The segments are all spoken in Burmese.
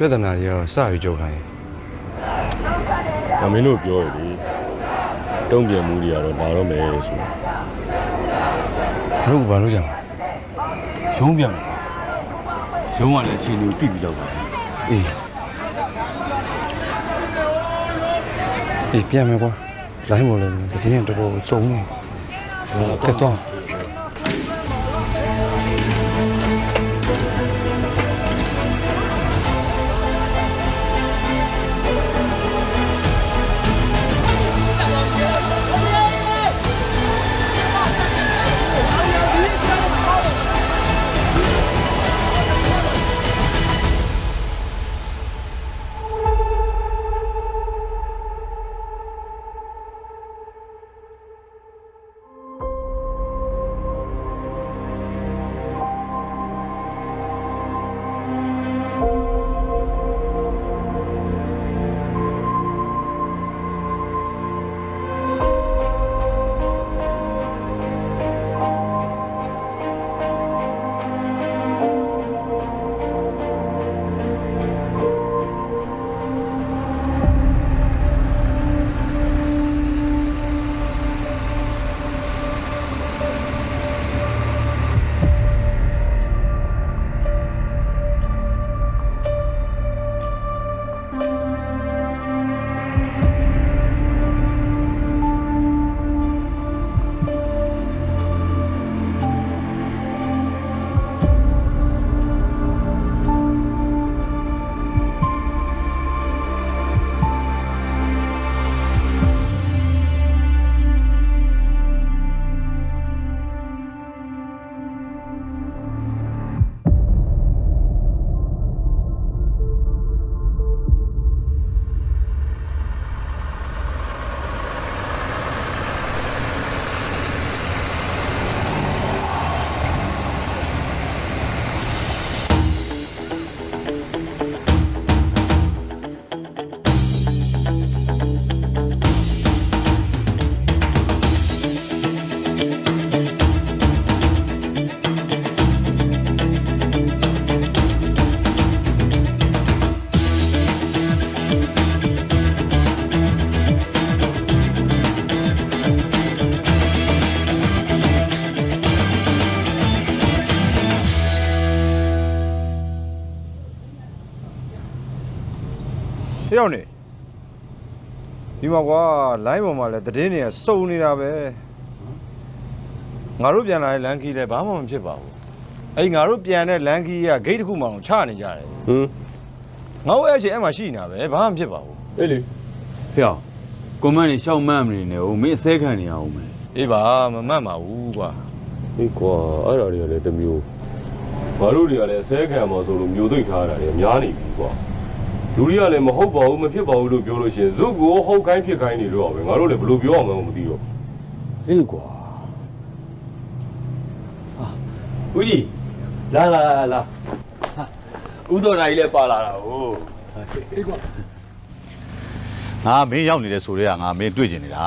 ပြဿနာတွေကတော့စပြီးကြောက်ခိုင်း ဒါမင်းတို့ပြောရလေတုံ့ပြန်မှုတွေကတော့လာတော့မယ်ဆို တို့ကဘာလို့ကြောင် ရုံးပြန်မယ်ရုံးကလည်းအချိန်ကိုတိပြီးတော့ပါ အေးပြန်မယ်ကွာလိုင်းပေါ်လည်းတတိယတော်တော်စုံနေကတ်တော့ တယောက်နေဒီမှာကွာလိုင်းပေါ်မှာလည်းသတင်းတွေကစုံနေတာပဲငါတို့ပြန်လာတဲ့လမ်းခီးလည်းဘာမှမဖြစ်ပါဘူးအဲ့ငါတို့ပြန်တဲ့လမ်းခီးကဂိတ်တစ်ခုမှအောင်ချနေကြတယ်ငါတို့အဲ့ချိန်အဲ့မှာရှိနေတာပဲဘာမှမဖြစ်ပါဘူး အေးလေ ဖေအောင်ကွန်မန့်နေရှောက်မှန်းမနေနဲ့ဦးမင်းအစဲခံနေရအောင်မယ် အေးပါမမှတ်ပါဘူးကွာ ဒီကွာအဲ့ဒါတွေကလည်းတစ်မျိုးဘာလို့တွေကလည်းဆဲခံမှာဆိုလို့မျိုးသိပ်ထားတာတွေများနေပြီကွာလူတွေကလည်းမဟုတ်ပါဘူးမဖြစ်ပါဘူးလို့ပြောလို့ရှိရင်ဇုတ်ကိုဟုတ်ခိုင်းဖြစ်ခိုင်းနေလို့ပဲငါတို့လည်းဘယ်လိုပြောအောင်မှမသိတော့ အေးကွာဦးကြီးလာဦးတော်နိုင်လည်းပါလာတာဟိုအေးကွာ ငါမင်းရောက်နေတယ်ဆိုတော့ငါမင်းတွေ့ကျင်နေတာ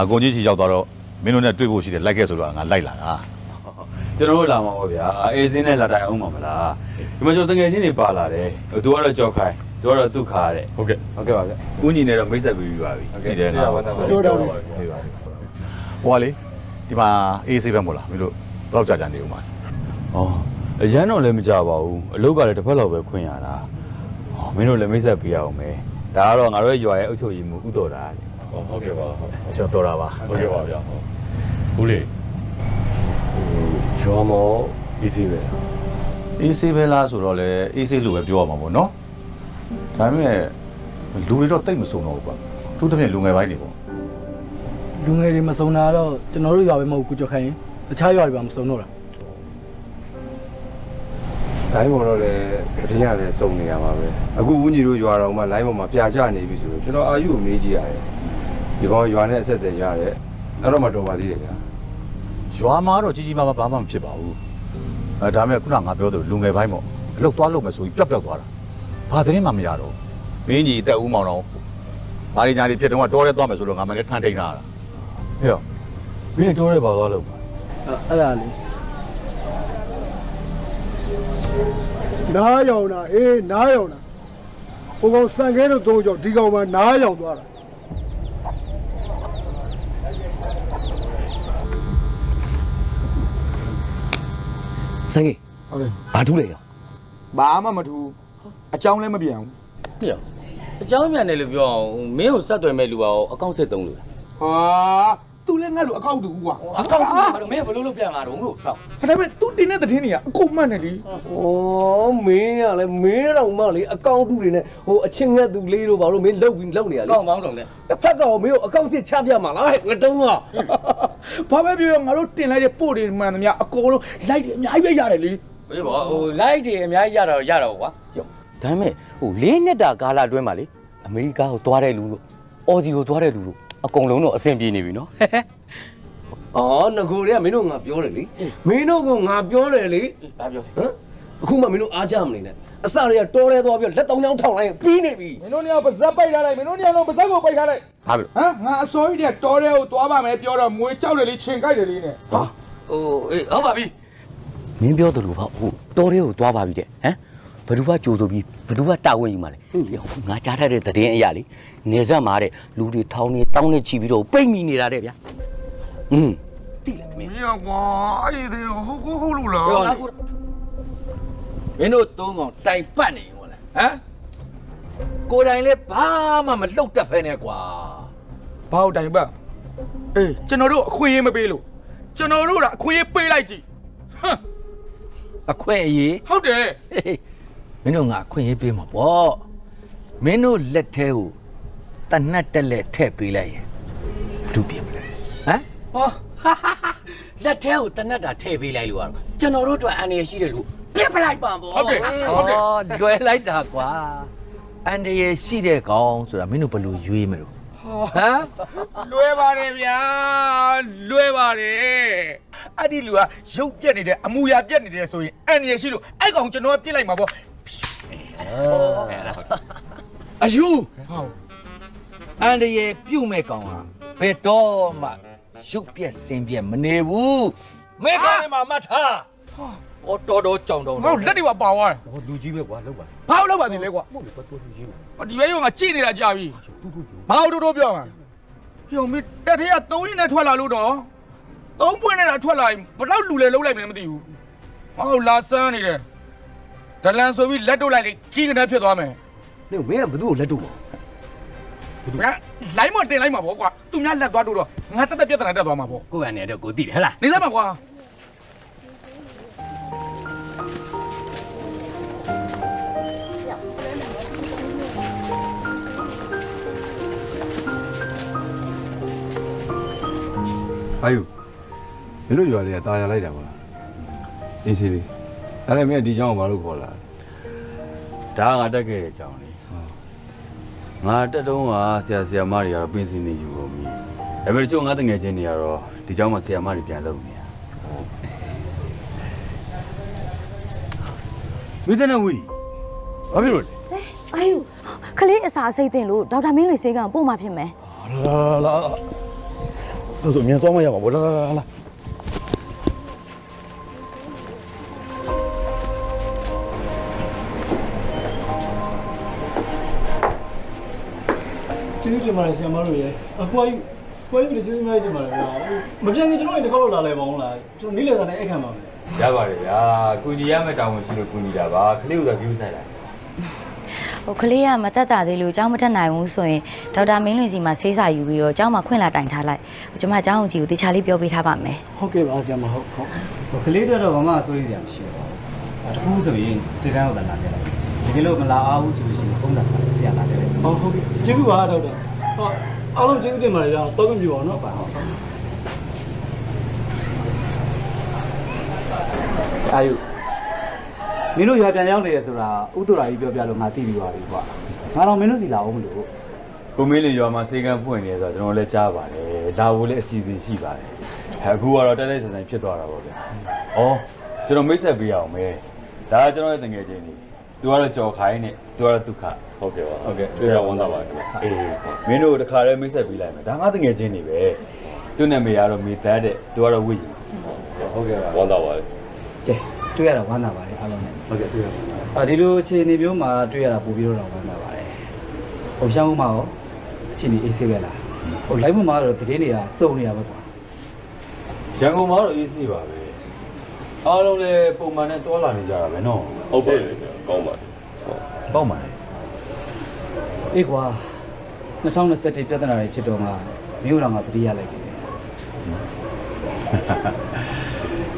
ကိုကြီးချီရောက်သွားတော့မင်းတို့နဲ့တွေ့ဖို့ရှိတယ်လိုက်ခဲ့ဆိုတော့ငါလိုက်လာတာ ကျွန်တော်တို့လာမှာပေါ့ဗျာအေးစင်းနဲ့လာတိုင်အောင်မှာမလားဒီမှာကျွန်တော်တငယ်ချင်းတွေပါလာတယ်သူကတော့ကြောက်ခိုင်းသူကတော့ဒုက္ခတဲ့ ဟုတ်ကဲ့ ပါဗျဦးညီနဲ့တော့မိတ်ဆက်ပြီးပါပြီ ဟုတ်ကဲ့ငါတို့တော့ဟိုကလေဒီမှာအေးဆေးပဲမို့လားမင်းတို့တော့ကြာနေဦးမှာ ဩအရန်တော့လည်းမကြပါဘူးအလုပ်ကလည်းတစ်ဖက်လောက်ပဲခွင့်ရတာမင်းတို့လည်းမိတ်ဆက်ပြီးရအောင်မယ်ဒါကတော့ငါတို့ရဲ့ရွာရဲ့အုပ်ချုပ်ရေးမှုဥတော်တာလေ ဟုတ်ကဲ့ပါ ကျွန်တော်တော်တာပါ ဟုတ်ကဲ့ပါဗျာဟုတ်လေရွာမောအေးစီပဲ အေးဆေးပဲလားဆိုတော့လေအေးဆေးလို့ပဲပြောရမှာပေါ့နော်ဒါပေမဲ့လူတွေတော့တိတ်မစုံတော့ဘူးကွာသူတစ်ပြည့်လူငယ်ပိုင်းတွေပေါ့ လူငယ်တွေမစုံတာတော့ကျွန်တော်တို့ရွာပဲမဟုတ်ဘူးကိုကျော်ခိုင်ရင်တခြားရွာတွေပါမစုံတော့တာ လိုင်းပေါ်တော့လည်းသတင်းရလည်းစုံနေရမှာပဲအခုဦးညီတို့ရွာတော်မှာလိုင်းပေါ်မှာပြာကျနေပြီဆိုတော့ကျွန်တော်အာယူကိုမေးကြည့်ရတယ်ဒီကောင်ရွာနဲ့အဆက်အသွယ်ရတယ်အဲ့တော့မှတော်ပါသေးတယ်ဗျာ ရွာမှာတော့ကြီးကြီးမားမားဘာမှမဖြစ်ပါဘူးဒါပေမဲ့ခုနငါပြောသလိုလူငယ်ပိုင်းပေါ့အလုတ်သွားလို့မယ်ဆိုပြီးပျောက်သွားတာဘာသတင်းမှမရတော့မင်းကြီးတက်ဦးမောင်တော့ဘာတွေညာတွေဖြစ်တော့တော်ရဲသွားမယ်ဆိုတော့ငါမလည်းထန်ထိန်ထားတာ ဟဲ့မင်းတိုးရဲပါသွားလို့ပါ အဲ့ဒါလေနားယောင်တာအေးနားယောင်တာ ဟိုကောင်စံခဲတို့သုံးကြောင့်ဒီကောင်မှနားရောက်သွားတာ ဆိုင်ကြီး ဟုတ်တယ် ဘာထူးလဲရော ဘာမှမထူးအကြောင်းလည်းမပြန်ဘူး ပြရောအကြောင်းပြန်တယ်လို့ပြောအောင်မင်းကိုစက်သွယ်မဲ့လူပါအောင်အကောင့်စစ်သုံးလို့လား ဟာသူလည်းငါ့လိုအကောက်တူကွာ အကောင့်ဘာလို့မင်းဘယ်လိုလုပ်ပြန်လာတော့လို့ဆောက် ဒါပေမဲ့ तू တင်တဲ့သတင်းတွေကအကုန်မှန်တယ်လေ ဩမင်းကလည်းမင်းတော့မှလေအကောင့်တူတွေနဲ့ဟိုအချင်းငက်သူလေးတို့ဘာလို့မင်းလုပ်ပြီးလုပ်နေရ အ လဲ ကောင့်ပေါင်းဆောင်နဲ့ တစ်ဖက်ကရောမင်းတို့အကောင့်စစ်ချပြမှာလားဟဲ့ငတုံးက ဘာပဲပြောငါတို့တင်လိုက်တဲ့ပို့တွေမှန်သမျှအကုန်လုံးလိုက်တယ်အများကြီးပဲရတယ်လေ ဘေးပေါ့ဟို like တွေအများကြီးရတော့ကွာရောဒါပေမဲ့ဟို၄နှစ်တာကာလအတွင်းမှာလေအမေရိကကိုသွားတဲ့လူတို့အော်စီကိုသွားတဲ့လူတို့အကုန်လုံးတော့အဆင်ပြေနေပြီနော် အော်ငကိုတွေကမင်းတို့ငါပြောတယ်လေမင်းတို့ကငါပြောတယ်လေ ဘာပြော ဟမ်အခုမှမင်းတို့အားကြမနေနဲ့အစတွေကတော်ရဲသွားပြီးလက်တောင်းချောင်းထောင်လိုက်ပြီးနေပြီ မင်းတို့ညပါဇက်ပိတ်ထားလိုက်မင်းတို့ညလုံးပါဇက်ကိုပိတ်ထားလိုက် ဘာပြော ဟမ်ငါအစိုးရတဲ့တော်တဲ့ကိုသွားပါမယ်ပြောတော့မွေးကြောက်တယ်လေချိန်ကြိုက်တယ်လေနဲ့ ဟာဟိုအေးဟုတ်ပါပြီမင်းပြောတယ်လို့ပေါ့ဟိုတော်တဲ့ကိုသွားပါပြီတဲ့ဟမ်ဘယ်သူကကြိုးဆိုပြီးဘယ်သူကတာဝန်ယူမှာလဲငါကြားထားတဲ့သတင်းအရာလေနေဆက်မှာတဲ့လူတွေထောင်းနေတောင်းနေချီပြီးတော့ပိတ်မိနေတာတဲ့ဗျာတိလားမင်း မင်းကွာအဲ့ဒီဟုတ်လို့လား ပြောလားမင်းတို့သုံးကောင်တိုင်ပတ်နေဟုတ်လားဟမ်ကိုယ်တိုင်လည်းဘာမှမလှုပ်တတ်ဖဲနဲ့ကွာ ဘာလို့တိုင်ပတ်အေးကျွန်တော်တို့အခွင့်အရေးမပေးလို့ကျွန်တော်တို့ကအခွင့်အရေးပေးလိုက်ကြည့်ဟမ် အခွင့်အရေး ဟုတ်တယ် မင်းတို့ငါအခွင့်အရေးပေးမှာပေါ့မင်းတို့လက်ထဲကိုတနတ်တက်လက်ထည့်ပေးလိုက်ရင်ဒုပြမလဲဟမ်ဟောလက်ထဲကိုတနတ်တာထည့်ပေးလိုက်လို့ရတော့ကျွန်တော်တို့အတွက်အန္တရာယ်ရှိတယ်လို့ပြစ်ပလိုက်ပါပေါ့ ဟုတ်တယ် လွယ်လိုက်တာကွာအန္တရာယ်ရှိတဲ့ကောင်ဆိုတာမင်းတို့ဘယ်လိုရွေးမလို့ဟမ် လွဲပါတယ်ဗျာလွဲပါတယ်အဲ့ဒီလူကရုပ်ပြက်နေတယ်အမူအရာပြက်နေတယ်ဆိုရင်အန်ရရှိလို့အဲ့ကောင်ကျွန်တော်ကပြစ်လိုက်မှာပေါ့ အယူ ဟုတ် အန္တရာယ်ပြုတ်မဲ့ကောင်ဟာဘယ်တော့မှရုပ်ပြက်စင်ပြက်မနေဘူးမဲခေါင်းထဲမှာမှတ်ထားဟောတော်ကြောင်တော် ငါ့လက်တွေကပါသွားတယ် ဟောလူကြီးပဲကွာလောက်ပါ ဘာလို့လောက်ပါသေးလဲကွာ ဟုတ်ပြီပတ်တော်လူကြီးပဲ ဒီဘဲရောငါကြည့်နေတာကြာပြီဘာလို့တိုးပြောမှာဟိုမင်းတက်ထဲက3ရင်းနဲ့ထွက်လာလို့တော့3ပွင့်နဲ့ထွက်လာရင်ဘယ်တော့လူလဲလုံးလိုက်မလဲမသိဘူးဟုတ်လာစမ်းနေတယ်ဒလန်ဆိုပြီးလက်တို့လိုက်လေကြီးကနေဖြစ်သွားမယ် နေမင်းကဘသူ့ကိုလက်တို့ပါ ငါလိုင်းမတင်လိုက်မှာပေါ့ကွာသူများလက်သွားတို့တော့ငါတက်တက်ပြဿနာတက်သွားမှာပေါ့ ကိုယ်ကနေတော့ကိုသိတယ်ဟဲ့လား နေစမ်းပါကွာ အာယူမင်းတို့ရွာလေးကတာယာလိုက်တာပါအေးစီလေးအဲ့ဒါမင်းဒီကြောင်ကိုဘာလို့ခေါ်လာ ဒါကငါတက်ခဲ့တဲ့အကြောင်းလေငါတက်တုံးကဆရာမတွေကတော့ပင်းစင်းနေယူကုန်ပြီဒါပေမဲ့တချို့ငါတငယ်ချင်းတွေကတော့ဒီကြောင်မှာဆရာမတွေပြန်လုပ်နေတာမင်းတဲ့ဝီဘာဖြစ်လို့လဲ အာယူခလေးအစာအစိတ်တင်လို့ဒေါက်တာမင်းလွေဆေးကပို့မှဖြစ်မယ် လာအဲ့ဆိုမြန်သွားမရပါဘူးလာ ကျေးဇူးတင်ပါတယ်ဆရာမတို့ရေအကွာယူကိုယ်ကြီးကျေးဇူးများတင်ပါတယ်ဗျာမပြန်ခင်ကျွန်တော်ဒီတစ်ခေါက်တော့လာလဲပါအောင်လားကျွန်တော်နေ့လည်စာနဲ့အိတ်ခံပါမယ် ရပါတယ်ဗျာကုညီရမယ့်တာဝန်ရှိလို့ကုညီတာပါခလေးကသာ view ဆိုင်လိုက် ဟိုခလေးကမတက်တာသေးလို့အเจ้าမထက်နိုင်ဘူးဆိုရင်ဒေါက်တာမင်းလွင်စီမှာဆေးစာယူပြီးတော့အเจ้าမှာခွင့်လာတိုင်ထားလိုက်ကျွန်မအเจ้าကြီးကိုတခြားလေးပြောပေးထားပါမယ် ဟုတ်ကဲ့ပါဆရာမဟုတ်ဟိုကလေးတော့ဘာမှအစိုးရစရာမရှိဘူးတခုဆိုရင်စေကန်းကိုလာခဲ့လိုက်ဒီကလေးမလာအောင်ဆိုလို့ရှိရင်ဖုန်းလာဆက်ဆရာလာခဲ့တယ်ဟုတ်ကဲ့ကျေးဇူးပါဒေါက်တာဟောအားလုံးကျေးဇူးတင်ပါတယ်ဗျာတောက်ကြည့်ပါဦးနော်ဟုတ်အာယုမင်းတို့ရွာပြန်ရောက်နေရဆိုတာဥဒ္ဒရာကြီးပြောပြလို့ငါသိပြီးသွားပြီကွာငါတော့မင်းတို့စီလာအောင်မလို့ ကိုမင်းလေးရွာမှာစေကန်းဖွင့်နေဆိုတော့ကျွန်တော်လည်းကြားပါတယ်လာဖို့လည်းအစီအစဉ်ရှိပါတယ်အခုကတော့တိုက်ဆိုင်ဖြစ်သွားတာပေါ့ဗျာဩကျွန်တော်မိတ်ဆက်ပေးအောင်မယ်ဒါကကျွန်တော်ရဲ့တငယ်ချင်းတွေသူကတော့ကြော်ခိုင်းနဲ့သူကတော့ဒုက္ခ ဟုတ်ကဲ့ပါဟုတ်ကဲ့တွေ့ရဝမ်းသာပါတယ်ခင်ဗျ အေးမင်းတို့တခါတည်းမိတ်ဆက်ပေးလိုက်မယ်ဒါငါတငယ်ချင်းတွေပဲသူ့နာမည်ကတော့မေသက်တဲ့သူကတော့ဝိကြီး ဟုတ်ကဲ့ပါဝမ်းသာပါတယ် ကဲတွေ့ရတာဝမ်းသာပါတယ်အားလုံးနဲ့ဟုတ်ကဲ့တွေ့ရပါဒီလိုအခြေအနေမျိုးမှာတွေ့ရတာပို့ပြီးတော့ဝမ်းသာပါတယ် ဟိုရှမ်းဦးမှာရောအချင်းကြီးအေးဆေးပဲလားဟိုလိုက်ဖို့မှာတော့တတိနေတာစုံနေတာပဲကွာ ရန်ကုန်မှာတော့အေးဆေးပါပဲအားလုံးလည်းပုံမှန်နဲ့တွာလာနေကြတာပဲနော် ဟုတ်ပါလေကောင်းပါလေ ပေါ့ပါလေ အေးကွာ2021ပြဿနာတွေဖြစ်တော့မှမြို့တော်မှာတတိယလိုက်တယ်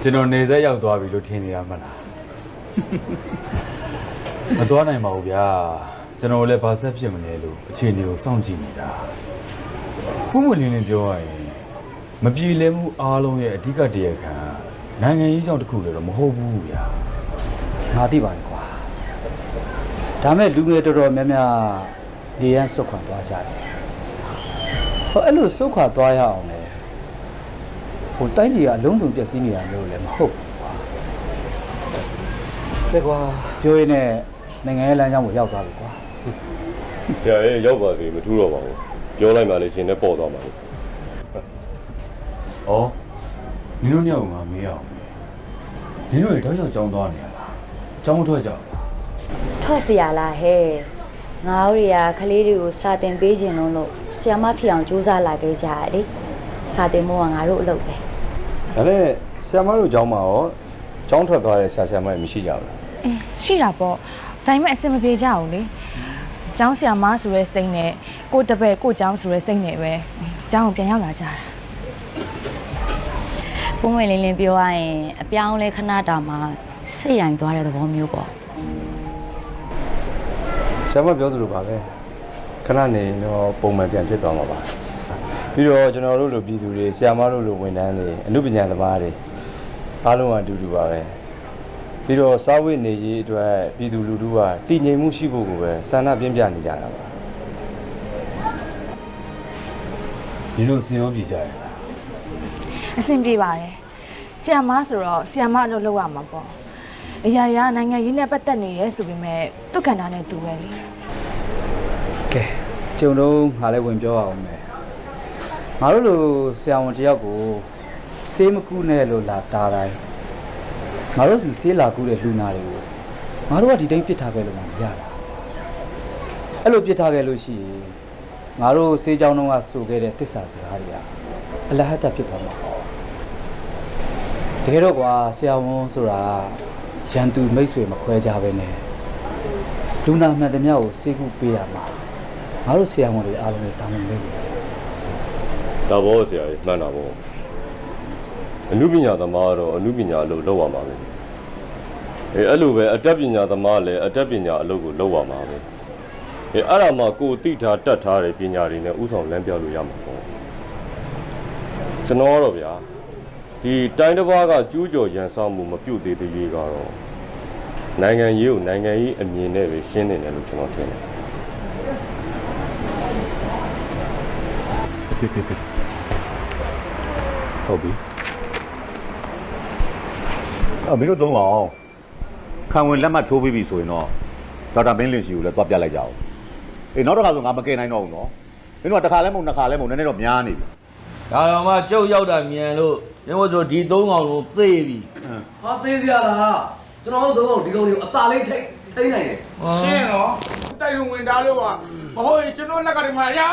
ကျွန်တော်နေဆက်ရောက်သွားပြီလို့ထင်နေတာမလားမသွားနိုင်ပါဘူးဗျာကျွန်တော်လည်းဘာဆက်ဖြစ်မလဲလို့အခြေအနေကိုစောင့်ကြည့်နေတာပုံမှန်လင်းလင်းပြောရရင်မပြေလည်မှုအားလုံးရဲ့အဓိကတရားခံနိုင်ငံရေးကြောင့်တစ်ခုလည်းတော့မဟုတ်ဘူးဗျာ ငါသိပါတယ်ကွာဒါမဲ့လူငယ်တော်တော်များများနေရန်စွတ်ခွာသွားကြတယ်ဟိုအဲ့လိုစွတ်ခွာသွားရအောင်လေဟိုတိုင်းပြည်ကအလုံးစုံပြည့်စည်နေတာမျိုးလည်းမဟုတ်ဘူးကွာတဲ့ကွာပြောရင်းနဲ့နိုင်ငံရေးလမ်းကြောင်းကိုရောက်သွားပြီကွာ ဆရာရဲ့ရောက်ပါစေမထူးတော့ပါဘူးပြောလိုက်မှလည်းရှင်နဲ့ပေါ်သွားပါဘူး ဩနင်တို့ညောင်ငါမေးအောင်မေးနင်တို့တွေတော့ရောက်ကြောင်းသွားနေရလားကြောင်းထွက်ကြအောင် ထွက်เสียလားဟဲ့ငါတို့တွေကကလေးတွေကိုစာတင်ပေးခြင်းလို့ဆရာမဖြစ်အောင်ကြိုးစားလာခဲ့ကြရတယ်စာတင်မို့ကငါတို့အလုပ်ပဲ ဒါနဲ့ဆရာမတို့ကျောင်းမှာရောကျောင်းထွက်သွားတဲ့ဆရာမတွေမရှိကြဘူးလား ရှိတာပေါ့ဒါပေမဲ့အဆင်မပြေကြဘူးလေကျောင်းဆရာမဆိုရဲစိတ်နဲ့ကိုတပည့်ကိုကျောင်းဆိုရဲစိတ်နဲ့ပဲကျောင်းကိုပြန်ရောက်လာကြတာ ပုံမှန်လင်းလင်းပြောရရင်အပြောင်းလဲခဏတာမှစိတ်ရိုင်သွားတဲ့သဘောမျိုးပေါ့ ဆရာမပြောသလိုပါပဲခဏနေတော့ပုံမှန်ပြန်ဖြစ်သွားမှာပါပြီးတော့ကျွန်တော်တို့လိုပြည်သူတွေဆရာမတို့လိုဝန်ထမ်းတွေအမှုပညာသမားတွေအားလုံးကအတူတူပါပဲပြီးတော့စာဝတ်နေရေးအတွက်ပြည်သူလူထုကတည်ငြိမ်မှုရှိဖို့ကိုပဲဆန္ဒပြင်းပြနေကြတာပါ နင်တို့စင်ရောပြည်ကြရလား အဆင်ပြေပါတယ်ဆရာမဆိုတော့ဆရာမအလုပ်လုပ်ရမှာပေါ့အရာရာနိုင်ငံရေးနဲ့ပတ်သက်နေရဲဆိုပေမဲ့သူ့ကဏ္ဍနဲ့သူပဲလေ ကဲကျုံတော့ငါလည်းဝင်ပြောအောင်မယ်ငါတို့လိုဆရာဝန်တယောက်ကိုဆေးမကူနဲ့လို့လာတာတိုင်းငါတို့စီဆေးလာကူတဲ့လူနာတွေကိုငါတို့ကဒီတိုင်းပြစ်ထားခဲ့လို့မရတာအဲ့လိုပြစ်ထားခဲ့လို့ရှိရင်ငါတို့ဆေးကြောင်းတော့ကဆိုခဲ့တဲ့သစ္စာစကားတွေကအလဟတ်ဖြစ်သွားမှာတကယ်တော့ကွာဆရာဝန်ဆိုတာရန်သူမိတ်ဆွေမခွဲကြပဲနဲ့လူနာမှန်သမျှကိုဆေးကူပေးရမှာငါတို့ဆရာဝန်တွေအားလုံးနဲ့တာဝန်ပေးနေတယ် ဒါဘောဆရာကြီးမှန်တာပေါ့အနုပညာသမားကတော့အနုပညာအလုပ်လုပ်ရမှာပဲအဲ့လိုပဲအတတ်ပညာသမားလည်းအတတ်ပညာအလုပ်ကိုလုပ်ရမှာပဲအဲ့ဒါမှကိုယ်သိထားတတ်ထားတဲ့ပညာတွေနဲ့ဥဆောင်လမ်းပြလို့ရမှာပေါ့ကျွန်တော်ကတော့ဗျာဒီတိုင်းတစ်ပါးကကျူးကျော်ရန်ဆောင်မှုမပြုတ်သေးသေးလေးကတော့နိုင်ငံရေးကိုနိုင်ငံရေးအမြင်နဲ့ပဲရှင်းနေတယ်လို့ကျွန်တော်ထင်တယ် ဟုတ်ပြီမင်းတို့သုံးအောင်ခံဝင်လက်မှတ်ထိုးပြီးပြီဆိုရင်တော့ဒေါက်တာမင်းလင်းစီကိုလည်းသွားပြလိုက်ကြအောင်အေးနောက်တစ်ခါဆိုငါမကဲနိုင်တော့ဘူးနော်မင်းတို့ကတစ်ခါလဲမဟုတ်နှစ်ခါလဲမဟုတ်နည်းနည်းတော့များနေပြီ ဒါတော့မှကျုပ်ရောက်တာမြန်လို့မင်းတို့ဒီသုံးကောင်လုံးသေပြီဟာသေးစရာလားကျွန်တော်တို့သုံးကောင်ဒီကောင်တွေကိုအသာလေးထိနိုင်တယ်ရှင်းတော့တိုက်ရုံဝင်သားလို့ကမဟုတ်ရင်ကျွန်တော်လက်ကတည်းကရာ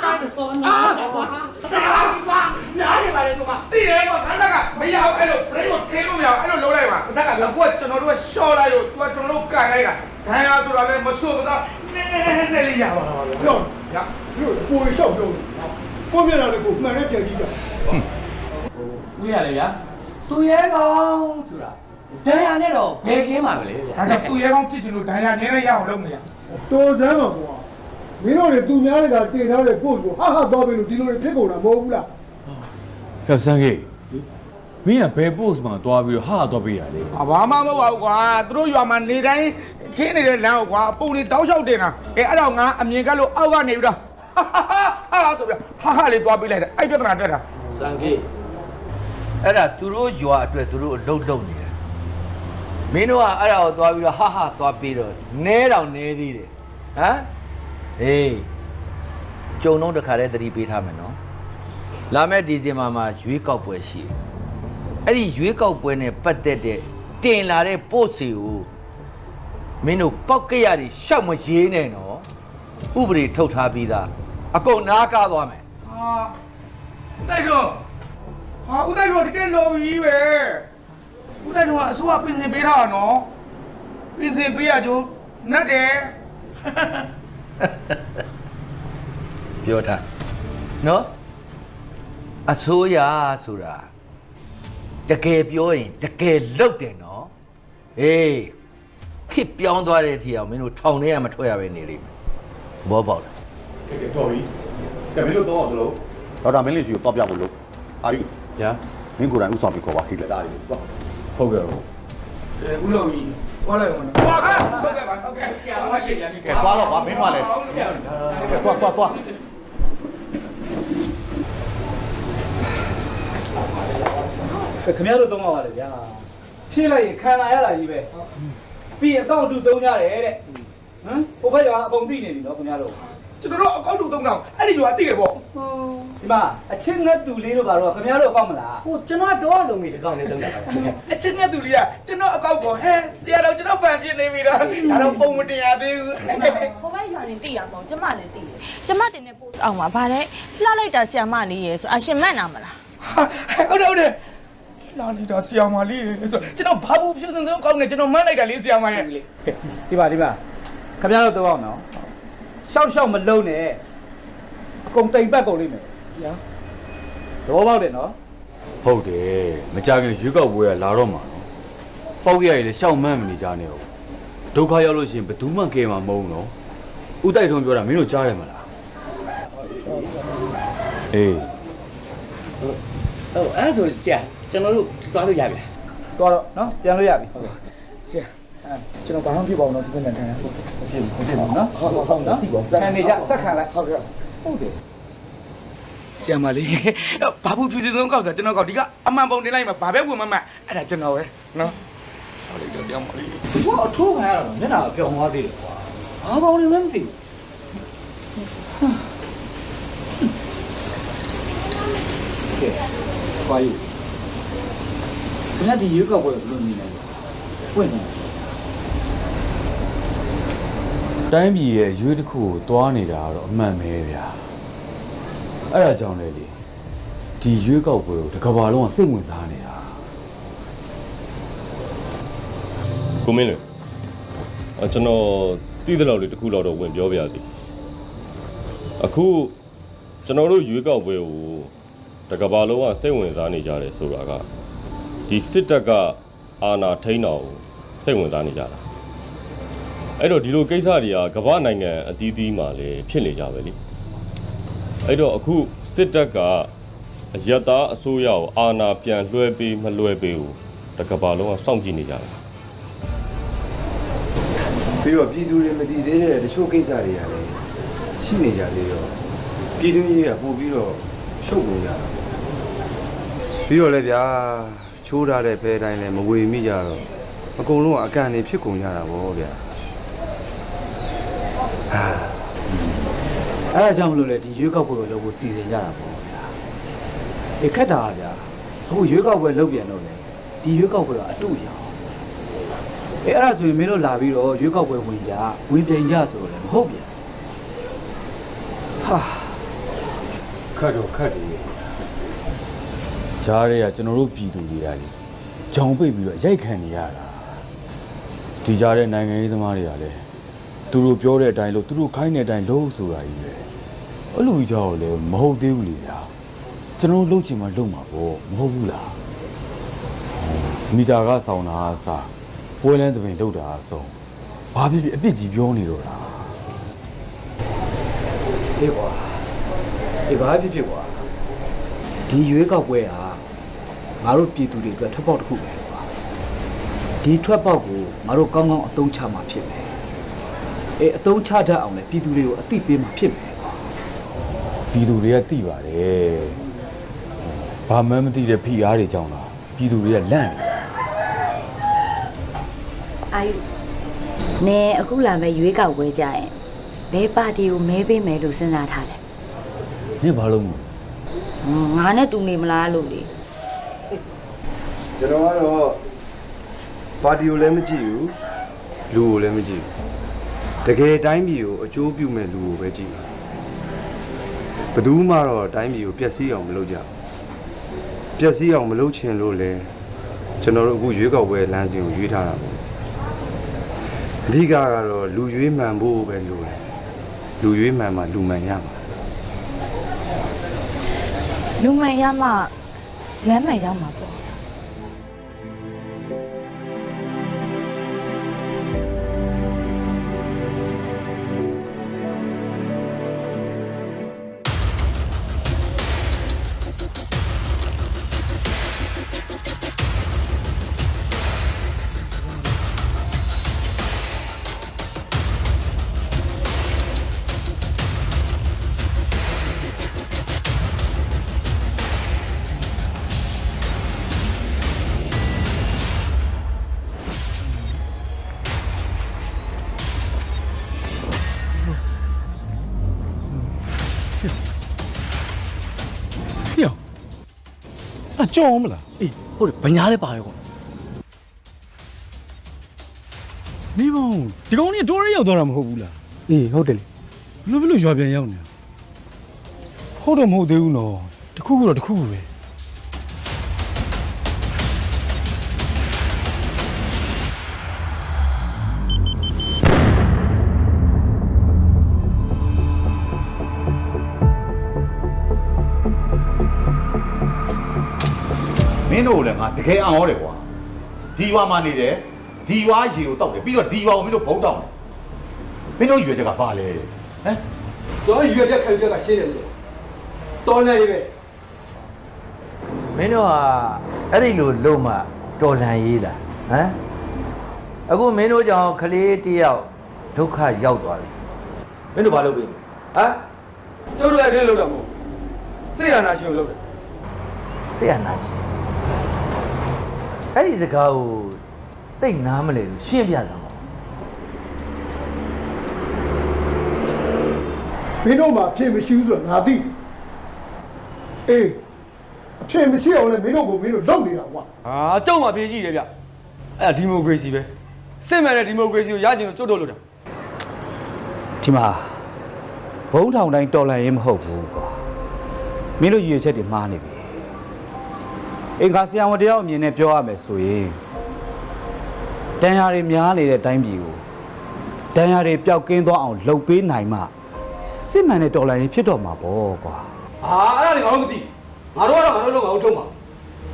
ကန်တော့နားပါနားနေပါလေဆိုမှတိတယ်ကွာနားကမရအောင်အဲ့လိုဘရိတ်ကိုထိလို့မရအောင်အဲ့လိုလုံးလိုက်ပါအသက်ကလည်းကိုကကျွန်တော်တို့ကရှော့လိုက်လို့သူကကျွန်တော်တို့ကန်လိုက်တာဒဏ်ရာဆိုတာလည်းမဆိုးဘူးတော့နည်းလေးရပါတော့ပြောရ တို့ကိုယ်လျှောက်ပြောကိုမျက်နှာလေးကိုမှန်နဲ့ပြန်ကြည့်ကြ ဦးရလေဗျာသူရဲကောင်းဆိုတာဒဏ်ရာနဲ့တော့ဘယ်ကင်းမှာမလဲဗျာဒါကြောင့်သူရဲကောင်းဖြစ်ချင်လို့ဒဏ်ရာနည်းနည်းရအောင်လုပ်မရ တော်စမ်းပါကွာမင်းတို့တွေသူများတွေကတင်ထားတဲ့ပို့ကိုဟာဟာသွားပြီလို့ဒီလိုတွေဖြစ်ကုန်တာမဟုတ်ဘူးလား ဟဲ့ဆန်းကြီးမင်းကဘယ် post မှာတွားပြီးတော့ဟာတွားပေးရလေ ဘာမှမဟုတ်ပါဘူးကွာသူတို့ရွာမှာနေတိုင်းခင်းနေတဲ့လမ်းကိုကွာပုံတွေတောက်လျှောက်တင်တာအဲ့တော့ငါအမြင်ကလို့အောက်ကနေပြီးတော့ဟာဆိုပြီးဟာလေးသွားပေးလိုက်တယ်အဲ့ပြဿနာတက်တာ စံကြီးအဲ့ဒါသူတို့ရွာအတွက်သူတို့အလုပ်လုပ်နေတယ်မင်းတို့ကအဲ့ဒါကိုသွားပြီးတော့ဟာသွားပြီးတော့နဲတော့နဲသေးတယ်ဟမ်ဟေးကြုံတော့တခါတည်းသတိပေးထားမယ်နော်လာမယ့်ဒီဇင်ဘာမှာရွေးကောက်ပွဲရှိတယ်အဲ့ဒီရွေးကောက်ပွဲနဲ့ပတ်သက်တဲ့တင်လာတဲ့ပို့စီကိုမင်းတို့ပောက်ကရတွေရှောက်မရေးနဲ့နော် ဥပဒေထုတ်ထားပြီးသားအကုန်နားကားသွားမယ် ဟာတိုက်တော့ဟာဦးတိုက်တော့တကယ်လော်ကြီးပဲဦးတိုက်တော့အစိုးရပြင်ဆင်ပေးထားတာနော်ပြင်ဆင်ပေးရကြိုးနတ်တယ် ပြောထားနော်အစိုးရဆိုတာတကယ်ပြောရင်တကယ်လုပ်တယ်နော်အေးခစ်ပြောင်းသွားတဲ့အထိအောင်မင်းတို့ထောင်ထဲကမထွက်ရပဲနေလိမ့်မယ်ဘောပေါက်လား တော်ပြီကဲမင်းတို့တော့အောင်စလို့ဒေါက်တာမင်းလေးကြီးကိုတော့ပြဖို့လို့အာယူညာမင်းကိုယ်တိုင်ဥဆောင်ပြီးခေါ်ပါခိလက်သားလေးဟုတ်ကဲ့ဟုတ် ဦးလုံးကြီးသွားလိုက်အောင်နော်ဟုတ်ကဲ့ပါဟုတ်ကဲ့ဆရာမရှိကြပြီ ကဲသွားတော့ဗာမင်းမလဲကဲသွားခင်ဗျားတို့သုံးပါလေဗျာဖြည့်လိုက်ရင်ခံလာရတာကြီးပဲပြီးအကောင့်တူသုံးကြတယ်တဲ့ဟမ်ဟိုဘက်ကအကုန်သိနေပြီနော်ခင်ဗျားတို့ ကျွန်တော်တို့အကောင့်တူသုံးတော့အဲ့ဒီရွာသိတယ်ပေါ့ ဒီမှာအချင်းငတ်တူလေးတို့ကတော့ခင်ဗျားတို့အကောင့်မလား ဟိုကျွန်တော်တော့လုံးမီတကောင့်လေးသုံးတာအချင်းနဲ့သူလေးကကျွန်တော်အကောင့်ကိုဟဲဆရာတော်ကျွန်တော်ဖန်ပြနေပြီတော့ဒါတော့ပုံမတင်ရသေးဘူး ဟိုဘက်ရွာနေတိရပေါ့ကျမလည်းတိတယ်ကျမတင်တဲ့ post အောင်ပါဗါတဲ့လှလိုက်တာဆီယာမလေးရယ်ဆိုအရှင်မန့်နာမလား ဟုတ်တယ်လာနေတာဆီယာမလေးဆိုကျွန်တော်ဘာဘူးဖြူစင်စင်ကောင်းနေကျွန်တော်မှန်းလိုက်တာလေးဆီယာမရဲ့ ဒီပါခင်ဗျားတို့သုံးအောင်နော်ရှောက်မလုံးနဲ့အကုန်တိမ်ပတ်ကုန်လိမ့်မယ်ညာတော့ပေါက်တယ်နော် ဟုတ်တယ်မကြခင်ရွေးကောက်ပွဲကလာတော့မှာနော်ပေါက်ရရည်လည်းရှောက်မှန်းမနေကြနဲ့ဟုတ်ဒုက္ခရောက်လို့ရှိရင်ဘယ်သူမှကယ်မှာမဟုတ်နော်ဥတိုက်ထုံးပြောတာမင်းတို့ကြားတယ်မလားအေး ဟုတ်အဲ့ဆိုဆရာကျွန်တော်တို့သွားလို့ရပြီ သွားတော့နော်ပြန်လို့ရပြီဟုတ်ကဲ့ ဆရာကျွန်တော်ဘာမှမဖြစ်ပါဘူးနော်ဒီနေ့ထိုင်တာဟုတ် ဖြစ်ပါနော်ဟုတ်နော်ခံနေကြဆက်ခံလိုက်ဟုတ်ကဲ့ဟုတ်တယ် ဆီယာမလေးဘာဘူးဖြူစင်စင်ကောက်ဆိုကျွန်တော်ကောက်ဒီကအမှန်ပုံတင်လိုက်မှာဘာပဲဝင်မမှအဲ့ဒါကျွန်တော်ပဲနော်ဟုတ်တယ်ဆီယာမလေး သူကအထိုးခံရတာမျက်နှာပြောင်းသွားသေးတယ်ကွာဘာပေါင်းနေမှမသိဘူးကဲဘာယူခင်ဗျာဒီရွေးကောက်ပွဲဘယ်လိုနေလဲပွင့်နေ တိုင်းပြည်ရဲ့ရွေးတစ်ခုကိုတွားနေတာကတော့အမှန်ပဲဗျာအဲ့ဒါကြောင့်လေဒီရွေးကောက်ပွဲကိုတစ်ကမ္ဘာလုံးကစိတ်ဝင်စားနေတာ ကိုမင်းလေကျွန်တော်တည်တဲ့လောက်လေးတစ်ခုလောက်တော့ဝင်ပြောပြစီအခုကျွန်တော်တို့ရွေးကောက်ပွဲကိုတစ်ကမ္ဘာလုံးကစိတ်ဝင်စားနေကြတယ်ဆိုတာကဒီစစ်တပ်ကအာဏာထိန်းတော်ကိုစိတ်ဝင်စားနေကြတာအဲ့တော့ဒီလိုကိစ္စတွေကကမ္ဘာနိုင်ငံအသီးသီးမှာလည်းဖြစ်နေကြပဲလေအဲ့တော့အခုစစ်တပ်ကအယက်သားအစိုးရကိုအာဏာပြန်လွှဲပေးမလွှဲပေးဘူးတစ်ကမ္ဘာလုံးကစောင့်ကြည့်နေကြတာ ပြီးတော့ပြည်သူတွေမတည်သေးတဲ့တချို့ကိစ္စတွေကလည်းရှိနေကြသေးတော့ပြည်သူကြီးကပို့ပြီးတော့ရှုပ်ကုန်ကြတာပြီးတော့လည်းဗျာချိုးထားတဲ့ဘဲတိုင်းလည်းမဝေမိကြတော့အကုန်လုံးကအကန်နေဖြစ်ကုန်ကြတာဗောဗျာဟာ အဲ့ဒါကြောင့်မလို့လေဒီရွေးကောက်ပွဲကိုလုပ်ဖို့စီစဉ်ကြတာပေါ့ဗျာဒီခက်တာဗျာအခုရွေးကောက်ပွဲလုပ်ပြန်တော့လေဒီရွေးကောက်ပွဲကအတူရအောင်အဲ့ဒါဆိုရင်မင်းတို့လာပြီးတော့ရွေးကောက်ပွဲဝင်ကြဝင်ပြင်ကြဆိုတော့လည်းမဟုတ်ဗျာဟာ ခတ်တော့ခတ်တယ်ဂျားတွေကကျွန်တော်တို့ပြည်သူတွေကလေဂျောင်ပိတ်ပြီးတော့ရိုက်ခံနေရတာဒီကြားတဲ့နိုင်ငံရေးသမားတွေကလည်းသူတို့ပြောတဲ့အတိုင်းလို့သူတို့ခိုင်းတဲ့အတိုင်းလုပ်ဆိုတာကြီးပဲအဲ့လိုကြောက်လည်းမဟုတ်သေးဘူးလေဗျာကျွန်တော်လုပ်ချင်မှလုပ်မှာပေါ့မဟုတ်ဘူးလားမီတာကဆောင်းတာအစားပွဲလန်းတပင်လောက်တာအဆုံးဘာဖြစ်ဖြစ်အပြစ်ကြီးပြောနေတော့တာ အေးကွာဒီဘာဖြစ်ကွာဒီရွေးကောက်ပွဲဟာငါတို့ပြည်သူတွေအတွက်ထွက်ပေါက်တစ်ခုပဲကွာဒီထွက်ပေါက်ကိုငါတို့ကောင်းကောင်းအသုံးချမှာဖြစ်မယ်အေးအသုံးချတတ်အောင်လေပြည်သူတွေကိုအသိပေးမှာဖြစ်မယ်ကွာ ပြည်သူတွေကသိပါတယ်ဘာမှမသိတဲ့ဖိအားတွေကြောင့်လားပြည်သူတွေကလန့်နေ အာယူနေအခုလာမဲ့ရွေးကောက်ပွဲကြရင်ဘယ်ပါတီကိုမဲပေးမယ်လို့စဉ်းစားထားလဲ နင်ဘာလို့မလဲ ငါနဲ့တူနေမလားလို့လေ ကျွန်တော်ကတော့ပါတီကိုလည်းမကြည့်ဘူးလူကိုလည်းမကြည့်ဘူး တကယ်တိုင်းပြည်ကိုအကျိုးပြုမဲ့လူကိုပဲကြည့်ပါဘယ်သူမှတော့တိုင်းပြည်ကိုပျက်စီးအောင်မလုပ်ကြဘူးပျက်စီးအောင်မလုပ်ချင်လို့လဲကျွန်တော်တို့အခုရွေးကောက်ပွဲလမ်းစဉ်ကိုရွေးထားတာပေါ့အဓိကကတော့လူရွေးမှန်ဖို့ပဲလိုတယ်လူရွေးမှန်မှလူမှန်ရမှာ လူမှန်ရမှလမ်းမှန်ရောက်မှာပေါ့ 啊，叫我们了。哎，或者本家的爸哟。你帮，这个你做人要多少么好不啦？哎，好的嘞。那不是小便要呢？好多么丢呢？这苦了，这苦呗。မင်းတို့လည်းငါတကယ်အံ့ဩတယ်ကွာဒီရွာမှာနေတယ်ဒီရွာရေကိုတောက်တယ်ပြီးတော့ဒီရွာကိုမင်းတို့ဘုံတောက်တယ်မင်းတို့ရွေချက်ကဘာလဲဟမ်ကျွန်တော်ရွေချက်ခံချက်ကရှင်းတယ်လို့တော်နေပြီပဲ မင်းတို့ဟာအဲ့ဒီလိုလုံမှတော်လန်ရေးလားဟမ်အခုမင်းတို့ကြောင့်ကလေးတယောက်ဒုက္ခရောက်သွားပြီမင်းတို့ဘာလုပ်ပြီဟမ်ကျုပ်တို့လည်းအဲ့လိုလုပ်တာမဟုတ်စိတ်ရနာရှင်ကိုလုပ်တယ်စိတ်ရနာရှင်အဲ့ဒီစကားကိုတိတ်နားမလဲလို့ရှင်းပြစမ်းပါ မင်းတို့မှာအဖြစ်မရှိဘူးဆိုတော့ငါသိအေးအဖြစ်မရှိအောင်လည်းမင်းတို့ကိုမင်းတို့လုပ်နေတာကွာ ဟာကြောက်မှပြေးရှိတယ်ဗျအဲ့ဒါဒီမိုကရေစီပဲစစ်မှန်တဲ့ဒီမိုကရေစီကိုရကျင်လို့ကျွတ်တို့လို့တာ ဒီမှာဘုံထောင်တိုင်းတော်လန်ရေးမဟုတ်ဘူးကွာမင်းတို့ရည်ရွယ်ချက်တွေမှားနေပြီအင်္ဂါဆရာဝန်တယောက်အမြင်နဲ့ပြောရမယ်ဆိုရင်တန်ရာတွေများနေတဲ့အတိုင်းပြည်ကိုတန်ရာတွေပျောက်ကင်းသွားအောင်လှုပ်ပေးနိုင်မှစစ်မှန်တဲ့တော်လန်ရေးဖြစ်တော့မှာပေါ့ကွာ ဟာအဲ့ဒါတွေငါတို့မသိငါတို့ကတော့ငါတို့လုံးငါတို့ထုံးပါ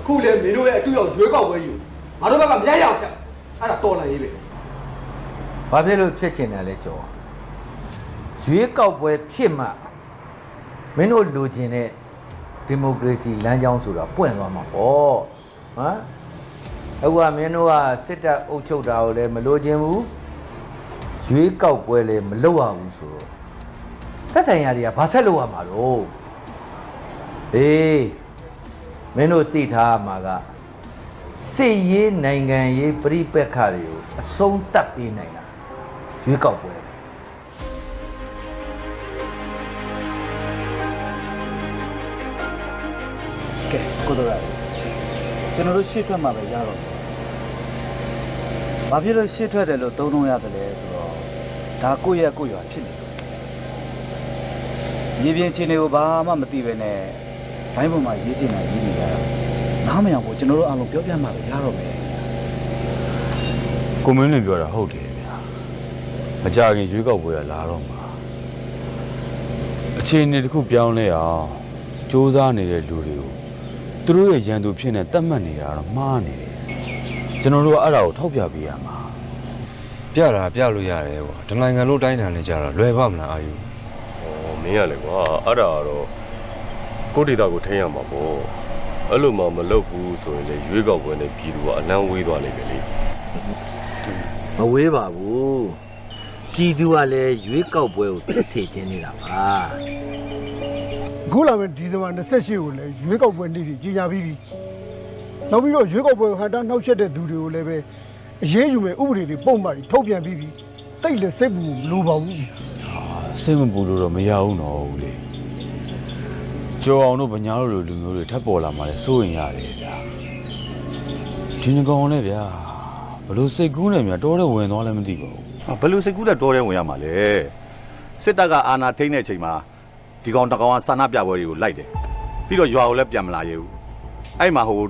အခုလေမင်းတို့ရဲ့အတူရောက်ရွေးကောက်ပွဲကြီးငါတို့ဘက်ကမရရအောင်ဖြတ်အဲ့ဒါတော်လန်ရေးပဲ ဘာဖြစ်လို့ဖြစ်ချင်တယ်လဲကြော်ရွေးကောက်ပွဲဖြစ်မှမင်းတို့လူချင်းတဲ့ဒီမိုကရေစီလမ်းကြောင်းဆိုတာပွင့်သွားမှာပေါ့ဟမ်အခုကမင်းတို့ကစစ်တပ်အုပ်ချုပ်တာကိုလည်းမလိုချင်ဘူးရွေးကောက်ပွဲလည်းမလုပ်ရဘူးဆိုတော့သက်ဆိုင်ရာတွေကဘာဆက်လုပ်ရမှာတော့အေးမင်းတို့သိထားမှာကစစ်ရေးနိုင်ငံရေးပြိပက္ခတွေကိုအဆုံးသတ်ပေးနိုင်တာရွေးကောက်ပွဲကဲကိုတော်ရကျွန်တော်တို့ရှေ့ထွက်မှာပဲရတော့ဘာဖြစ်လို့ရှေ့ထွက်တယ်လို့သုံးလုံးရတယ်လဲဆိုတော့ဒါကိုယ့်ရဲ့ကိုယ့်ရွာဖြစ်နေတယ်မြေပြင်ချင်းတွေကိုဘာမှမသိပဲနဲ့ဘိုင်းပေါ်မှာရေးချင်တာရေးနေကြတာနားမရဘူးကျွန်တော်တို့အားလုံးပြောပြမှာပဲရတော့မယ် ကိုမင်းလင်ပြောတာဟုတ်တယ်ဗျာမကြခင်ရွေးကောက်ပွဲကလာတော့မှာအခြေအနေတစ်ခုပြောင်းလဲအောင်စူးစမ်းနေတဲ့လူတွေကိုသူတို့ရဲ့ရန်သူဖြစ်နေတတ်မှတ်နေတာတော့မှားနေတယ်ကျွန်တော်တို့ကအဲ့ဒါကိုထောက်ပြပေးရမှာ ပြတာပြလို့ရတယ်ကွာဒီနိုင်ငံလုံးတိုင်းတန်နေကြတော့လွယ်ပါမလားအာယူ ဟောမင်းရလေကွာအဲ့ဒါကတော့ကိုဒေတာကိုထိန်းရမှာပေါ့အဲ့လိုမှမလုပ်ဘူးဆိုရင်လေရွေးကောက်ပွဲနဲ့ပြည်သူကအလန်းဝေးသွားလိမ့်မယ်လေ မဝေးပါဘူးပြည်သူကလည်းရွေးကောက်ပွဲကိုဖြစ်စေခြင်းနေတာပါ အခုလာမယ့်ဒီဇင်ဘာ28ကိုလည်းရွေးကောက်ပွဲနေ့ကြီးကြီးညာပြီးပြီနောက်ပြီးတော့ရွေးကောက်ပွဲဟန်တာနှောက်ယှက်တဲ့သူတွေကိုလည်းပဲအရေးယူမဲ့ဥပဒေတွေပုံမှန်ထုတ်ပြန်ပြီးပြီတိတ်လည်းစိတ်ဘူးမလိုပါဘူး စိတ်မပူလို့တော့မရဘူးနော်ဦးလေးကြော်အောင်တို့ဗညာတို့လူမျိုးတွေထပ်ပေါ်လာမှလည်းစိုးရင်ရတယ်ဗျာဒီငကောင်လည်းဗျာဘလို့စိတ်ကူးနေမြတော်တဲ့ဝင်သွားလည်းမသိပါဘူး ဘယ်လိုစိတ်ကူးတဲ့တော်တဲ့ဝင်ရမှာလဲစစ်တပ်ကအာဏာထိန်းတဲ့အချိန်မှာဒီကောင်တကောင်ကစာနာပြပွဲတွေကိုလိုက်တယ်ပြီးတော့ရွာကိုလည်းပြန်မလာရဘူးအဲ့မှာဟို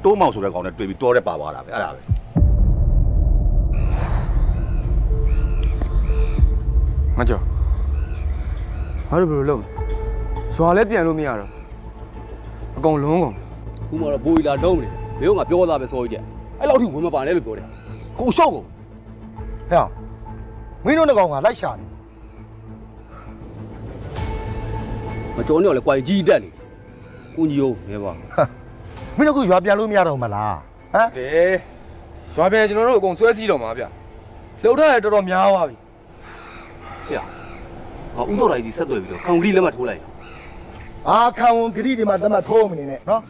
တိုးမောင်ဆိုတဲ့ကောင်နဲ့တွေ့ပြီးတော်တဲ့ပါသွားတာပဲအဲ့ဒါပဲ ငါကြောဘာလို့ဘယ်လိုလုပ်ရွာလည်းပြန်လို့မရတော့အကုန်လုံးကုန်ခုမှတော့ဘိုးကြီးလာတုံးနေမင်းကငါပြောသားပဲစောကြီးတဲ့အဲ့လောက်ထိဝင်မပါနဲ့လို့ပြောတယ်ကိုရှောက်ကုန် ဟဲ့မင်းတို့နှစ်ကောင်ကလိုက်ရှာနေ မကြောနေတော့လေကွာကြီးတက်နေကိုကြီးဟုတ်နေပါ မင်းတို့ကရွာပြန်လို့မရတော့မလားဟမ် တယ်ရွာပြန်ကျွန်တော်တို့အကုန်ဆွဲစည်းတော့မှာဗျလှုပ်ထားရတော်တော်များသွားပြီဟဲ့ငါဦးတော်လိုက်ကြီးဆက်သွယ်ပြီးတော့ခံကလေးလက်မထိုးလိုက် အာခံဝန်ဂတိတွေမှာလက်မှတ်ထိုးမနေနဲ့နော်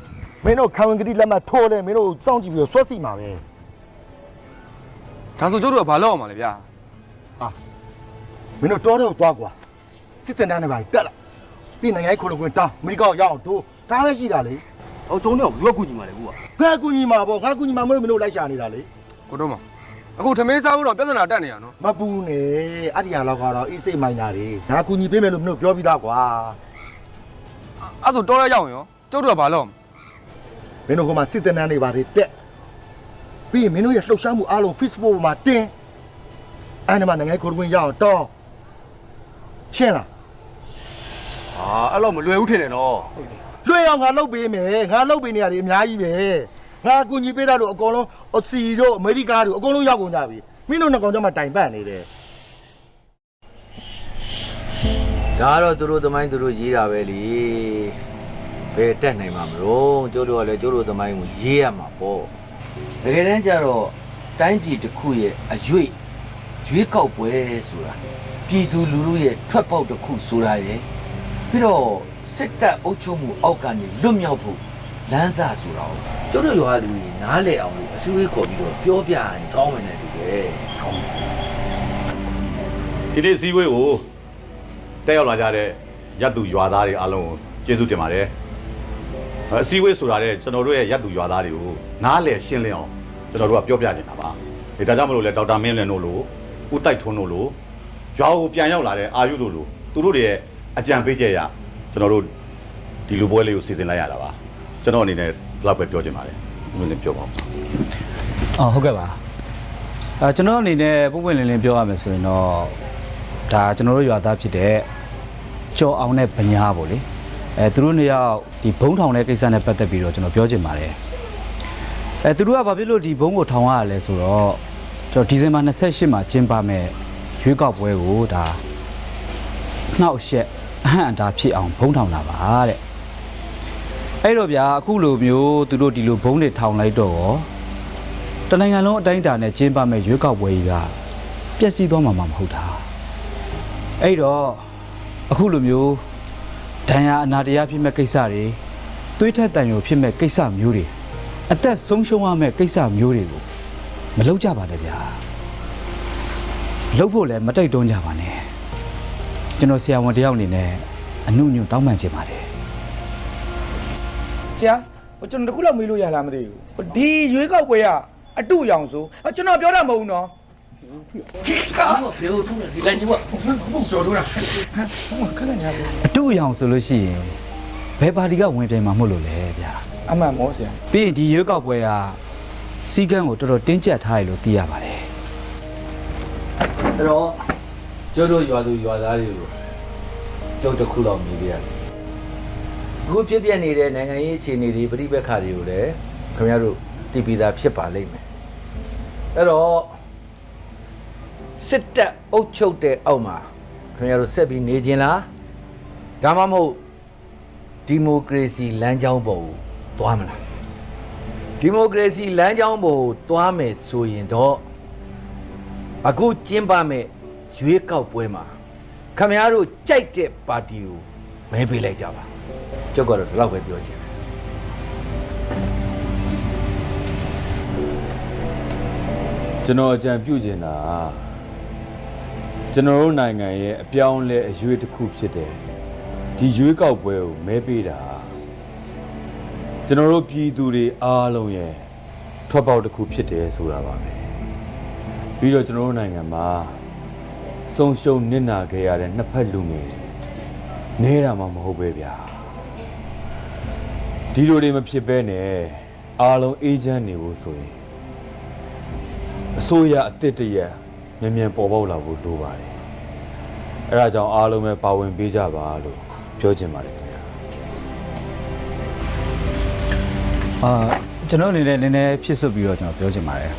မင်းတို့ခံဝန်ဂတိလက်မှတ်ထိုးတယ်မင်းတို့စောင့်ကြည့်ပြီးတော့ဆွဲစီမှာပဲ ဒါဆိုကျတို့ကဘာလုပ်အောင်မလဲဗျာ မင်းတို့တော်တော့သွားကွာစစ်တပ်တန်းနဲ့ပါတက်လာပြီးနိုင်ငံရေးခုလုံခွင့်တောင်းအမေရိကန်ကိုရောက်အောင်တို့ဒါပဲရှိတာလေ ဟောကျုံးတော့ဘယ်ကူညီမှာလဲကူက ငါကူညီမှာပေါ့ငါကူညီမှာမလို့မင်းတို့လိုက်ရှာနေတာလေ ကိုတော့မအခုထမင်းစားဖို့တော့ပြဿနာတက်နေရနော် မပူနဲ့အဲ့ဒီဟာတော့ကတော့အေးစိတ်မိုင်းတာတွေငါကူညီပေးမယ်လို့မင်းတို့ပြောပြီးသားကွာ အဲ့ဆိုတော်ရရောက်ရောကျုပ်တို့ကဘာလုပ်အောင် မင်းတို့ကမှစစ်တပ်တန်းတွေပါတွေတက်ပြီးရင်မင်းတို့ရဲ့လှုပ်ရှားမှုအားလုံး Facebook ပေါ်မှာတင်အဲ့ဒီမှာနိုင်ငံရေးခုလုံခွင့်ရအောင်တောင်းရှင်းလား ဟာအဲ့လိုမလွယ်ဘူးထင်တယ်နော် လွှဲအောင်ငါလုပ်ပေးမယ်ငါလုပ်ပေးနေရတယ်အများကြီးပဲငါကူညီပေးတာလို့အကုန်လုံးအစီတို့အမေရိကတို့အကုန်လုံးရောက်ကုန်ကြပြီမင်းတို့နှစ်ကောင်ကြမှာတိုင်ပတ်နေတယ် ဒါကတော့သူတို့သမိုင်းသူတို့ရေးတာပဲလေဘယ်တက်နိုင်မှာမလို့ကျိုးတို့ကလည်းကျိုးတို့သမိုင်းကိုရေးရမှာပေါ့တကယ်တမ်းကျတော့တိုင်းပြည်တစ်ခုရဲ့အရွေးကောက်ပွဲဆိုတာပြည်သူလူထုရဲ့ထွက်ပေါက်တစ်ခုဆိုတာရယ်ပြီးတော့စစ်တပ်အုပ်ချုပ်မှုအောက်ကနေလွတ်မြောက်ဖို့လမ်းစာဆိုတာကိုကျိုးတို့ရွာလူကြီးနားလည်အောင်လို့အစည်းအဝေးခေါ်ပြီးတော့ပြောပြရင်ကောင်းမယ်နဲ့တူတယ်ကောင်း ဒီနေ့စည်းဝေးကိုတက်ရောက်လာကြတဲ့ရပ်သူရွာသားတွေအားလုံးကိုကျေးဇူးတင်ပါတယ်အစည်းဝေးဆိုတာတဲ့ကျွန်တော်တို့ရဲ့ရပ်သူရွာသားတွေကိုနားလည်ရှင်းလင်းအောင်ကျွန်တော်တို့ကပြောပြနေတာပါဒါကြောင့်မလို့လဲဒေါက်တာမင်းလင်းတို့လိုဦးတိုက်ထွန်းတို့လိုရွာကိုပြန်ရောက်လာတဲ့အာယုတို့လိုသူတို့တွေရဲ့အကြံပေးချက်ရကျွန်တော်တို့ဒီလူပွဲလေးကိုစီစဉ်လိုက်ရတာပါကျွန်တော်အနေနဲ့ဒီလောက်ပဲပြောချင်ပါတယ်ဦးမင်းလင်းပြောပါဦး အော်ဟုတ်ကဲ့ပါကျွန်တော်အနေနဲ့ပုံပွင့်လင်းလင်းပြောရမယ်ဆိုရင်တော့ဒါကျွန်တော်တို့ရွာသားဖြစ်တဲ့ကျော်အောင်နဲ့ဗညာပေါ့လေသူတို့နှစ်ယောက်ဒီဘုံထောင်တဲ့ကိစ္စနဲ့ပတ်သက်ပြီးတော့ကျွန်တော်ပြောချင်ပါတယ်သူတို့ကဘာဖြစ်လို့ဒီဘုံကိုထောင်ရလဲဆိုတော့ကျွန်တော်ဒီဇင်ဘာ28မှာကျင်းပမယ်ရွေးကောက်ပွဲကိုဒါနှောက်ရက်အဟန့်အတားဖြစ်အောင်ဘုံထောင်တာပါတဲ့အဲ့တော့ဗျာအခုလိုမျိုးသူတို့ဒီလိုဘုံတွေထောင်လိုက်တော့တနိုင်ငံလုံးအတိုင်းအတာနဲ့ကျင်းပမယ်ရွေးကောက်ပွဲကြီးကပျက်စီးသွားမှာမဟုတ်တာအဲ့တော့အခုလိုမျိုးဒဏ်ရာအနာတရားဖြစ်မဲ့ကိစ္စတွေသွေးထက်တန်ရုံဖြစ်မဲ့ကိစ္စမျိုးတွေအသက်ဆုံးရှုံးရမဲ့ကိစ္စမျိုးတွေကိုမလုပ်ကြပါနဲ့ဗျာလုပ်ဖို့လည်းမတိုက်တွန်းကြပါနဲ့ကျွန်တော်ဆရာဝန်တယောက်အနေနဲ့အနုညွတ်တောင်းပန်ချင်ပါတယ် ဆရာဟိုကျွန်တော်တခုလောက်မေးလို့ရလားမသိဘူးဒီရွေးကောက်ပွဲကအတုအယောင်ဆိုကျွန်တော်ပြောတာမဟုတ်ဘူးနော် အတူအယောင်ဆိုလို့ရှိရင်ဘယ်ပါတီကဝင်ပြိုင်မှာမဟုတ်လို့လဲဗျာ အမှန်မောဆရာ ပြီးရင်ဒီရွေးကောက်ပွဲကစီကန်းကိုတော်တော်တင်းကျပ်ထားရလို့သိရပါတယ် အဲ့တော့ကျိုးတို့ရွာသူရွာသားတွေကိုကျုပ်တစ်ခုလောက်မြည်ပြရစီအခုဖြစ်ပြနေတဲ့နိုင်ငံရေးအခြေအနေတွေပြိပက္ခတွေကိုလည်းခင်ဗျားတို့သိပြီးသားဖြစ်ပါလိမ့်မယ်အဲ့တော့စစ်တပ်အုပ်ချုပ်တဲ့အောက်မှာခင်ဗျားတို့ဆက်ပြီးနေခြင်းလားဒါမှမဟုတ်ဒီမိုကရေစီလမ်းကြောင်းပေါ်ကိုသွားမလားဒီမိုကရေစီလမ်းကြောင်းပေါ်ကိုသွားမယ်ဆိုရင်တော့အခုကျင်းပမဲ့ရွေးကောက်ပွဲမှာခင်ဗျားတို့ကြိုက်တဲ့ပါတီကိုမဲပေးလိုက်ကြပါကျုပ်ကတော့ဒီလောက်ပဲပြောချင်တယ် ကျွန်တော်အကြံပြုချင်တာကျွန်တော်တို့နိုင်ငံရဲ့အပြောင်းလဲအရွေးတစ်ခုဖြစ်တယ်ဒီရွေးကောက်ပွဲကိုမဲပေးတာကျွန်တော်တို့ပြည်သူတွေအားလုံးရဲ့ထွက်ပေါက်တစ်ခုဖြစ်တယ်ဆိုတာပါပဲပြ ပြီးတော့ကျွန်တော်တို့နိုင်ငံမှာဆုံးရှုံးနစ်နာခဲ့ရတဲ့နှစ်ဖက်လူငယ်တွေနေတာမှမဟုတ်ပဲဗျာဒီလိုတွေမဖြစ်ဘဲနဲ့အားလုံးအေဂျင့်နေဖို့ဆိုရင်အစိုးရအသစ်တရက်မြန်ပေါ်ပေါက်လာဖို့လိုပါတယ်အဲ့ဒါကြောင့်အားလုံးပဲပါဝင်ပေးကြပါလို့ပြောချင်ပါတယ်ခင်ဗျာ ကျွန်တော်အနေနဲ့နည်းနည်းဖြစ်စွပြီးတော့ကျွန်တော်ပြောချင်ပါတယ်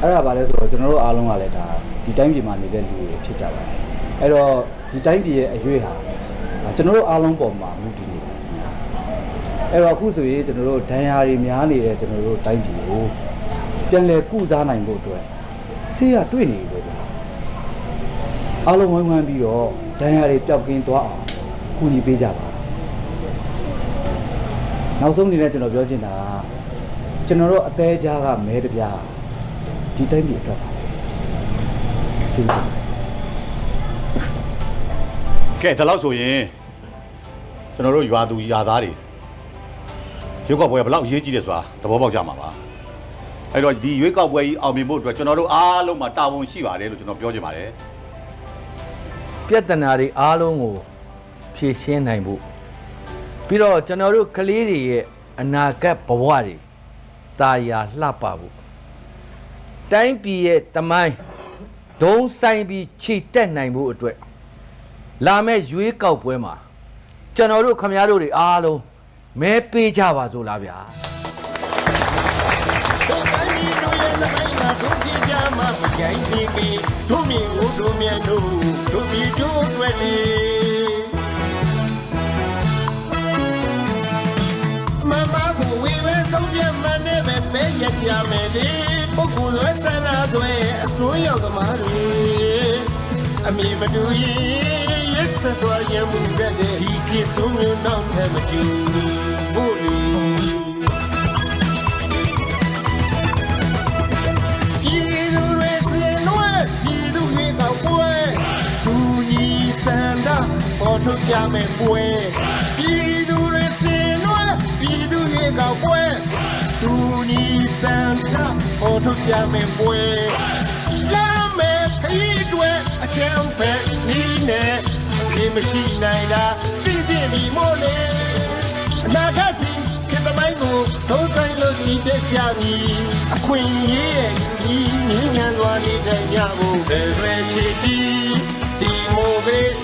အဲ့ဒါပါလဲဆိုတော့ကျွန်တော်တို့အားလုံးကလည်းဒါဒီတိုင်းပြည်မှာနေတဲ့လူတွေဖြစ်ကြပါတယ်အဲ့တော့ဒီတိုင်းပြည်ရဲ့အရွေးဟာကျွန်တော်တို့အားလုံးပေါ်မှာမူတည်နေတယ်အဲ့တော့အခုဆိုရင်ကျွန်တော်တို့ဒဏ်ရာတွေများနေတဲ့ကျွန်တော်တို့တိုင်းပြည်ကိုပြန်လည်ကုစားနိုင်ဖို့အတွက်ဆေးရတွေ့နေပြီဗျာအားလုံးဝိုင်းဝန်းပြီးတော့ဒဏ်ရာတွေပျောက်ကင်းသွားအောင်ကူညီပေးကြပါနောက်ဆုံးအနေနဲ့ကျွန်တော်ပြောချင်တာကကျွန်တော်တို့အသေးကြားကမဲတပြားဒီတိုင်းပြည်အတွက်ပါကျေးဇူးတင်ကဲဒါလို့ဆိုရင်ကျွန်တော်တို့ရွာသူရွာသားတွေရွေးကောက်ပွဲဘယ်လောက်အရေးကြီးတယ်ဆိုတာသဘောပေါက်ကြမှာပါအဲ့တော့ဒီရွေးကောက်ပွဲကြီးအောင်မြင်ဖို့အတွက်ကျွန်တော်တို့အားလုံးမှာတာဝန်ရှိပါတယ်လို့ကျွန်တော်ပြောချင်ပါတယ် ပြဿနာတွေအားလုံးကိုဖြေရှင်းနိုင်ဖို့ပြီးတော့ကျွန်တော်တို့ကလေးတွေရဲ့အနာဂတ်ဘဝတွေတာယာလှပဖို့တိုင်းပြည်ရဲ့တမိုင်းဒုံဆိုင်ပြီးခြိတက်နိုင်ဖို့အတွက်လာမယ့်ရွေးကောက်ပွဲမှာကျွန်တော်တို့ခမရတို့တွေအားလုံးမဲပေးကြပါစို့လားဗျာ အမေမတူရင်ရက်ဆက်စွာရမှုတဲ့ဒီခေတ်ဆုံးမျိုးနောက်ထပ်မကြည့်ဘူးဒီလူတွေစင်နွယ်ဒီလူတွေကိုပွဲသူကြီးစန္ဒပေါ်ထုတ်ကြမယ်ပွဲဒီလူတွေစင်နွယ်ဒီလူတွေကိုပွဲသူကြီးစန္ဒပေါ်ထုတ်ကြမယ်ပွဲလာမယ်ခရီးတွေအချမ်းပဲနီးနေဒီမရှိနိုင်တာသိတဲ့ဒီမို့လေအနာဂတ်စီခေတ္တမိုင်းကိုသုံးဆိုင်လို့ရှိတဲ့ကြပြီအခွင့်အရေးရဲ့ဒီငြင်းညံသွားနေတဲ့ညဖို့ဘယ်ပဲချီတီဒီမိုကရေစီ